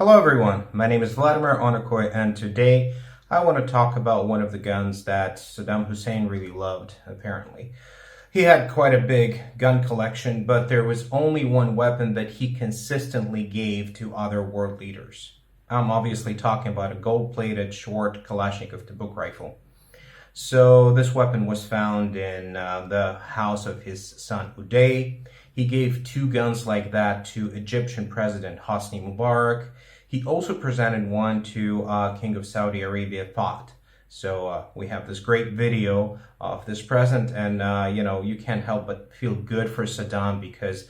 Hello everyone, my name is Vladimir Onakoy, and today I want to talk about one of the guns that Saddam Hussein really loved, apparently. He had quite a big gun collection, but there was only one weapon that he consistently gave to other world leaders. I'm obviously talking about a gold-plated short Kalashnikov Tabuk rifle. So this weapon was found in the house of his son Uday. He gave two guns like that to Egyptian President Hosni Mubarak. He also presented one to King of Saudi Arabia, Fahd. So we have this great video of this present, and you can't help but feel good for Saddam, because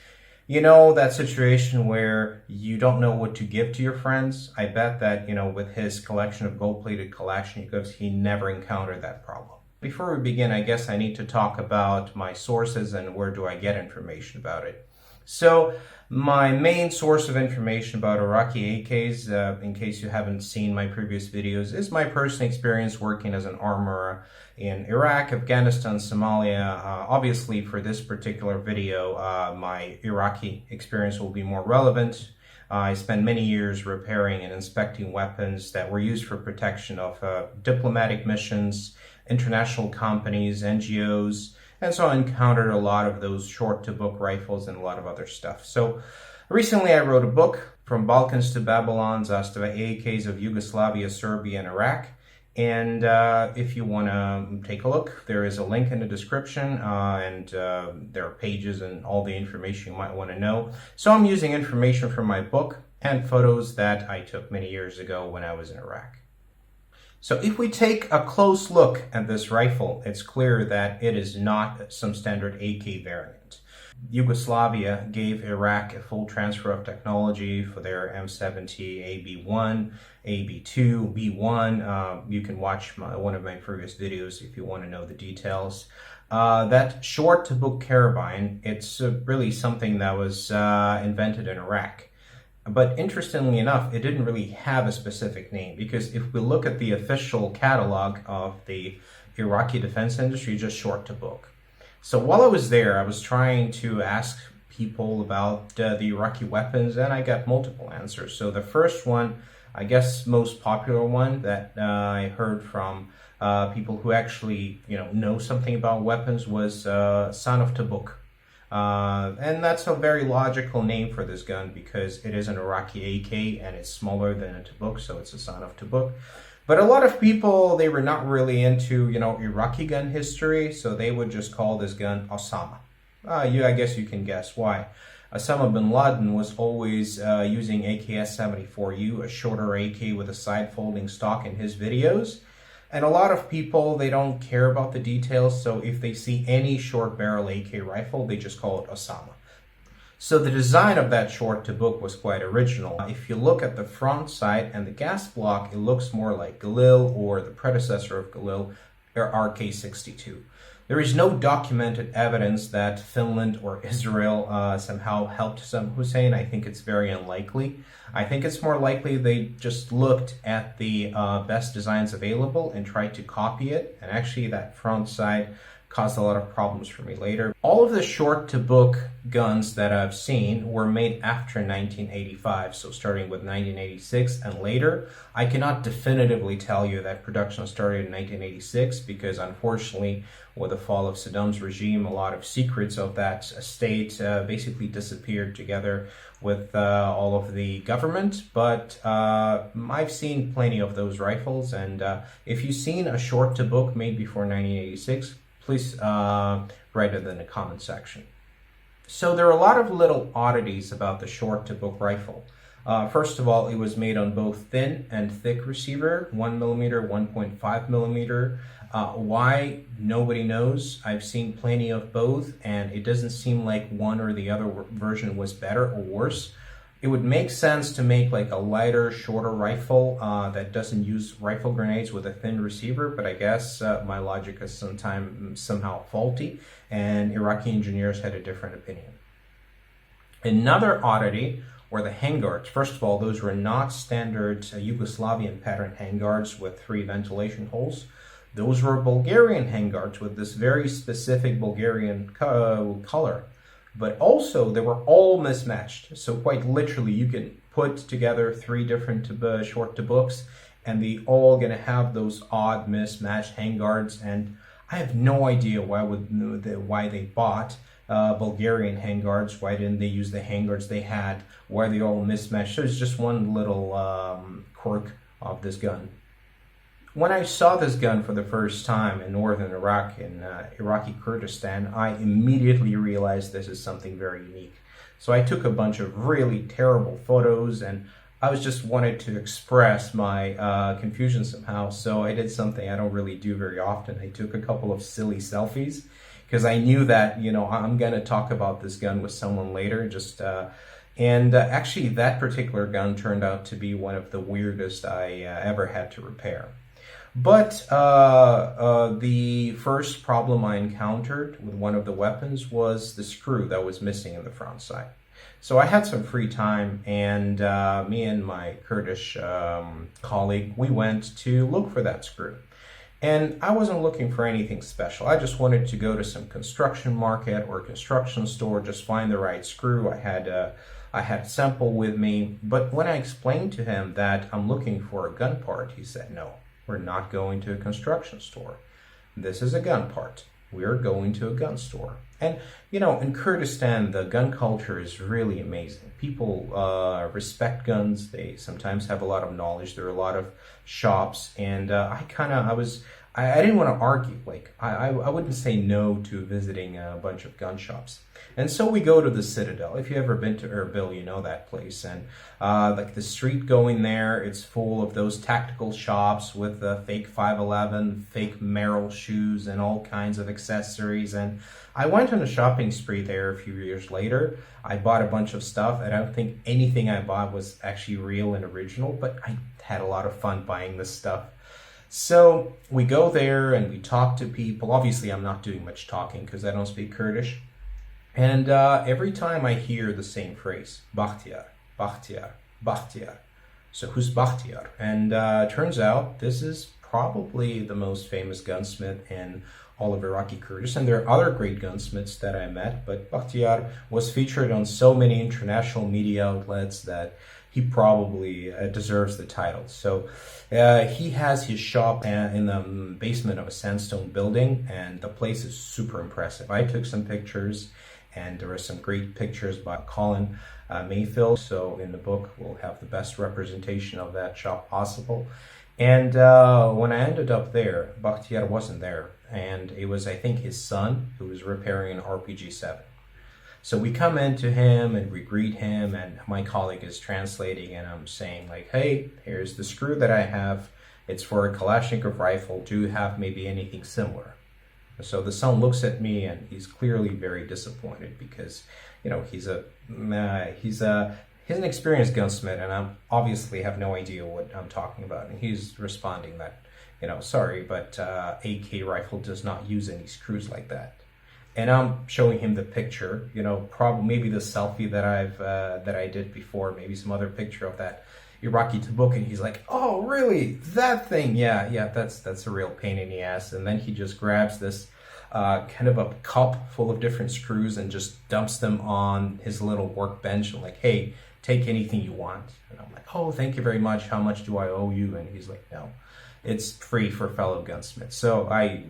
that situation where you don't know what to give to your friends. I bet that with his collection of gold-plated Kalashnikovs, he never encountered that problem. Before we begin, I guess I need to talk about my sources and where do I get information about it. So my main source of information about Iraqi AKs, in case you haven't seen my previous videos, is my personal experience working as an armorer in Iraq, Afghanistan, Somalia. Obviously, for this particular video, my Iraqi experience will be more relevant. I spent many years repairing and inspecting weapons that were used for protection of diplomatic missions, international companies, NGOs, and so I encountered a lot of those short-to-book rifles and a lot of other stuff. So recently I wrote a book, From Balkans to Babylon, Zastava AKs of Yugoslavia, Serbia, and Iraq. And if you want to take a look, there is a link in the description, and there are pages and all the information you might want to know. So I'm using information from my book and photos that I took many years ago when I was in Iraq. So if we take a close look at this rifle, it's clear that it is not some standard AK variant. Yugoslavia gave Iraq a full transfer of technology for their M70 AB1, AB2, B1. You can watch one of my previous videos if you want to know the details. That short Tabuk carbine, it's really something that was invented in Iraq. But interestingly enough, it didn't really have a specific name, because if we look at the official catalog of the Iraqi defense industry, just short Tabuk. So while I was there, I was trying to ask people about the Iraqi weapons, and I got multiple answers. So the first one, I guess most popular one that I heard from people who actually know something about weapons was Son of Tabuk. And that's a very logical name for this gun, because it is an Iraqi AK and it's smaller than a Tabuk, so it's a Son of Tabuk. But a lot of people, they were not really into, Iraqi gun history, so they would just call this gun Osama. I guess you can guess why. Osama bin Laden was always using AKS-74U, a shorter AK with a side-folding stock, in his videos. And a lot of people, they don't care about the details, so if they see any short barrel AK rifle, they just call it Osama. So the design of that short Tabuk was quite original. If you look at the front sight and the gas block, it looks more like Galil, or the predecessor of Galil, or RK-62. There is no documented evidence that Finland or Israel somehow helped Saddam Hussein. I think it's very unlikely. I think it's more likely they just looked at the best designs available and tried to copy it. And actually that front sight caused a lot of problems for me later. All of the short Tabuk guns that I've seen were made after 1985, so starting with 1986 and later. I cannot definitively tell you that production started in 1986, because unfortunately, with the fall of Saddam's regime, a lot of secrets of that state basically disappeared together with all of the government. But I've seen plenty of those rifles, and if you've seen a short Tabuk made before 1986, please write it in the comment section. So there are a lot of little oddities about the short Tabuk rifle. First of all, it was made on both thin and thick receiver, 1mm, 1.5mm. Why? Nobody knows. I've seen plenty of both, and it doesn't seem like one or the other version was better or worse. It would make sense to make like a lighter, shorter rifle that doesn't use rifle grenades with a thin receiver, but I guess my logic is somehow faulty, and Iraqi engineers had a different opinion. Another oddity were the handguards. First of all, those were not standard Yugoslavian pattern handguards with 3 ventilation holes. Those were Bulgarian handguards with this very specific Bulgarian color. But also, they were all mismatched. So quite literally, you can put together 3 different short Tabuks, and they all gonna have those odd mismatched handguards. And I have no idea why they bought Bulgarian handguards. Why didn't they use the handguards they had? Why are they all mismatched? So it's just one little quirk of this gun. When I saw this gun for the first time in northern Iraq, in Iraqi Kurdistan, I immediately realized this is something very unique. So I took a bunch of really terrible photos, and I was just wanted to express my confusion somehow. So I did something I don't really do very often. I took a couple of silly selfies because I knew that, you know, I'm going to talk about this gun with someone later. Actually, that particular gun turned out to be one of the weirdest I ever had to repair. But the first problem I encountered with one of the weapons was the screw that was missing in the front side. So I had some free time, and me and my Kurdish colleague, we went to look for that screw. And I wasn't looking for anything special. I just wanted to go to some construction market or construction store, just find the right screw. I had a sample with me, but when I explained to him that I'm looking for a gun part, he said, no, we're not going to a construction store. This is a gun part. We're going to a gun store. And, you know, in Kurdistan, the gun culture is really amazing. People respect guns. They sometimes have a lot of knowledge. There are a lot of shops. And I didn't want to argue. Like, I wouldn't say no to visiting a bunch of gun shops. And so we go to the Citadel. If you've ever been to Erbil, you know that place. And like the street going there, it's full of those tactical shops with fake 511, fake Merrell shoes, and all kinds of accessories. And I went on a shopping spree there a few years later. I bought a bunch of stuff. I don't think anything I bought was actually real and original, but I had a lot of fun buying this stuff. So we go there and we talk to people. Obviously, I'm not doing much talking because I don't speak Kurdish. And every time I hear the same phrase, Bakhtiar, Bakhtiar, Bakhtiar. So who's Bakhtiar? And turns out this is probably the most famous gunsmith in all of Iraqi Kurdistan. There are other great gunsmiths that I met, but Bakhtiar was featured on so many international media outlets that he probably deserves the title. So he has his shop in the basement of a sandstone building, and the place is super impressive. I took some pictures, and there are some great pictures by Colin Mayfield. So in the book, we'll have the best representation of that shop possible. And when I ended up there, Bakhtiar wasn't there. And it was, I think, his son who was repairing an RPG-7. So we come into him and we greet him, and my colleague is translating, and I'm saying like, hey, here's the screw that I have. It's for a Kalashnikov rifle. Do you have maybe anything similar? So the son looks at me, and he's clearly very disappointed because, you know, he's an experienced gunsmith, and I obviously have no idea what I'm talking about. And he's responding that, you know, sorry, but AK rifle does not use any screws like that. And I'm showing him the picture, you know, probably maybe the selfie that I did before, maybe some other picture of that Iraqi Tabuk, and he's like, "Oh, really? That thing? Yeah, that's a real pain in the ass." And then he just grabs this kind of a cup full of different screws and just dumps them on his little workbench, and like, "Hey, take anything you want." And I'm like, "Oh, thank you very much. How much do I owe you?" And he's like, "No, it's free for fellow gunsmiths." So I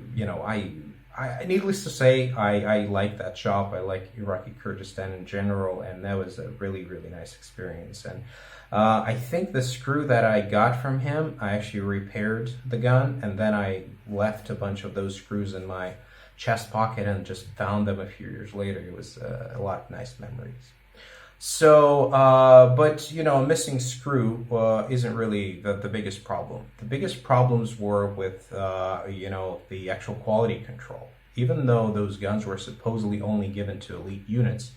needless to say, I like that shop. I like Iraqi Kurdistan in general, and that was a really, really nice experience. And I think the screw that I got from him, I actually repaired the gun, and then I left a bunch of those screws in my chest pocket and just found them a few years later. It was a lot of nice memories. So, but, you know, a missing screw isn't really the biggest problem. The biggest problems were with, the actual quality control. Even though those guns were supposedly only given to elite units,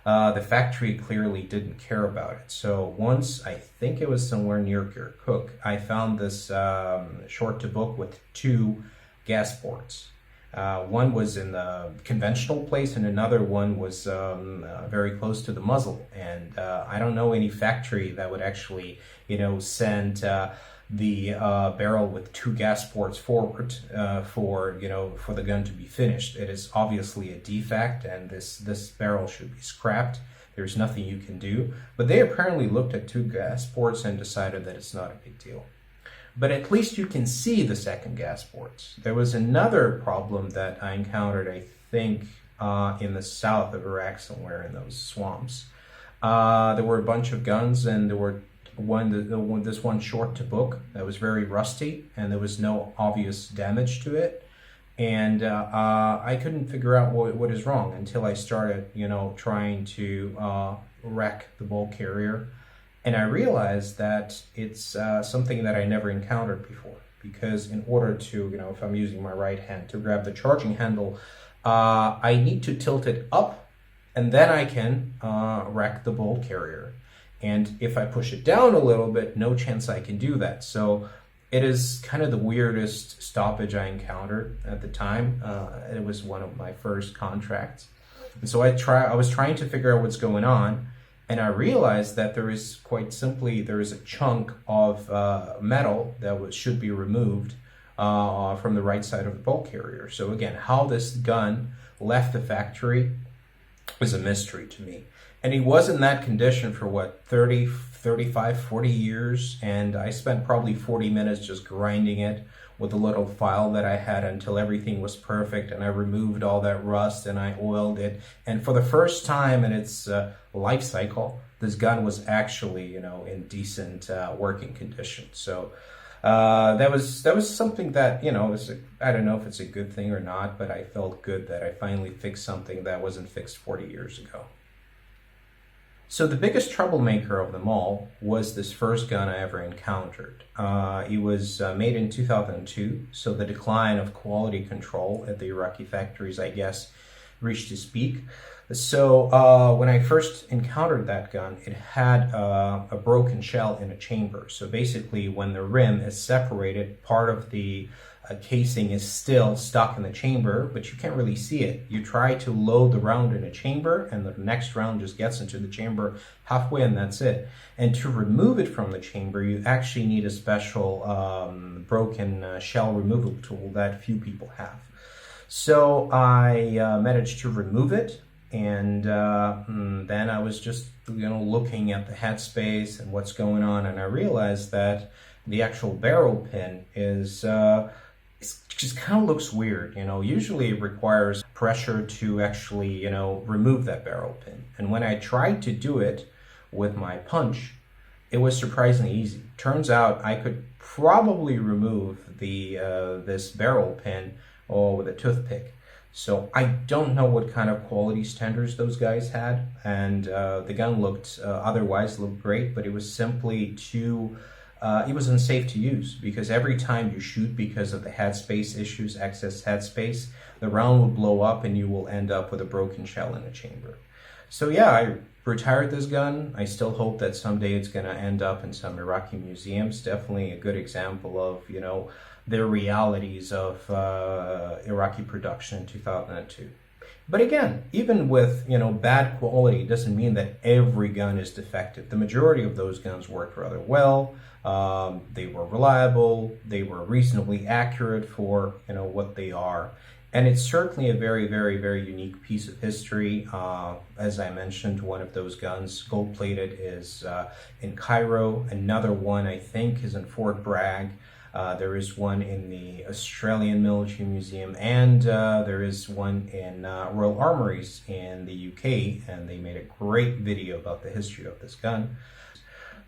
the factory clearly didn't care about it. So once, I think it was somewhere near Kirkuk, I found this short Tabuk with 2 gas ports. One was in the conventional place, and another one was very close to the muzzle. And I don't know any factory that would actually, send the barrel with 2 gas ports forward for the gun to be finished. It is obviously a defect, and this barrel should be scrapped There's nothing you can do. But they apparently looked at 2 gas ports and decided that it's not a big deal. But at least you can see the second gas ports. There was another problem that I encountered, I think, in the south of Iraq, somewhere in those swamps. There were a bunch of guns, and there were this one short Tabuk that was very rusty, and there was no obvious damage to it. And I couldn't figure out what is wrong until I started, trying to wreck the bulk carrier. And I realized that it's something that I never encountered before, because in order to, if I'm using my right hand to grab the charging handle, I need to tilt it up, and then I can wreck the bulk carrier. And if I push it down a little bit, no chance I can do that. So it is kind of the weirdest stoppage I encountered at the time. It was one of my first contracts. And so I was trying to figure out what's going on. And I realized that there is a chunk of metal that should be removed from the right side of the bulk carrier. So again, how this gun left the factory was a mystery to me. And he was in that condition for 30, 35, 40 years. And I spent probably 40 minutes just grinding it with a little file that I had until everything was perfect, and I removed all that rust and I oiled it. And for the first time in its life cycle, this gun was actually, in decent working condition. So that was something that, I don't know if it's a good thing or not, but I felt good that I finally fixed something that wasn't fixed 40 years ago. So the biggest troublemaker of them all was this first gun I ever encountered. It was made in 2002, so the decline of quality control at the Iraqi factories, I guess, reached its peak. So when I first encountered that gun, it had a broken shell in a chamber. So basically, when the rim is separated, part of the casing is still stuck in the chamber, but you can't really see it. You try to load the round in a chamber, and the next round just gets into the chamber halfway, and that's it. And to remove it from the chamber, you actually need a special broken shell removal tool that few people have. So I managed to remove it, and then I was just looking at the headspace and what's going on, and I realized that the actual barrel pin is it just kind of looks weird. Usually it requires pressure to actually remove that barrel pin, and when I tried to do it with my punch, it was surprisingly easy. Turns out I could probably remove this barrel pin with a toothpick. So I don't know what kind of quality standards those guys had, and the gun otherwise looked great, but it was simply too it was unsafe to use, because every time you shoot, because of the headspace issues, excess headspace, the round will blow up and you will end up with a broken shell in a chamber. So yeah, I retired this gun. I still hope that someday it's going to end up in some Iraqi museums. Definitely a good example of, the realities of Iraqi production in 2002. But again, even with, bad quality, it doesn't mean that every gun is defective. The majority of those guns worked rather well. They were reliable. They were reasonably accurate for, what they are. And it's certainly a very, very, very unique piece of history. As I mentioned, one of those guns, gold-plated, is in Cairo. Another one, I think, is in Fort Bragg. There is one in the Australian Military Museum, and there is one in Royal Armouries in the UK, and they made a great video about the history of this gun.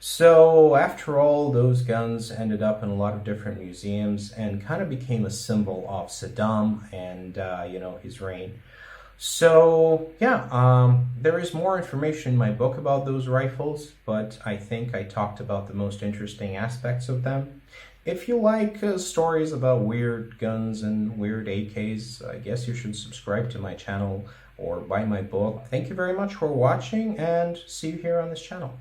So after all, those guns ended up in a lot of different museums and kind of became a symbol of Saddam and, his reign. So yeah, there is more information in my book about those rifles, but I think I talked about the most interesting aspects of them. If you like stories about weird guns and weird AKs, I guess you should subscribe to my channel or buy my book. Thank you very much for watching, and see you here on this channel.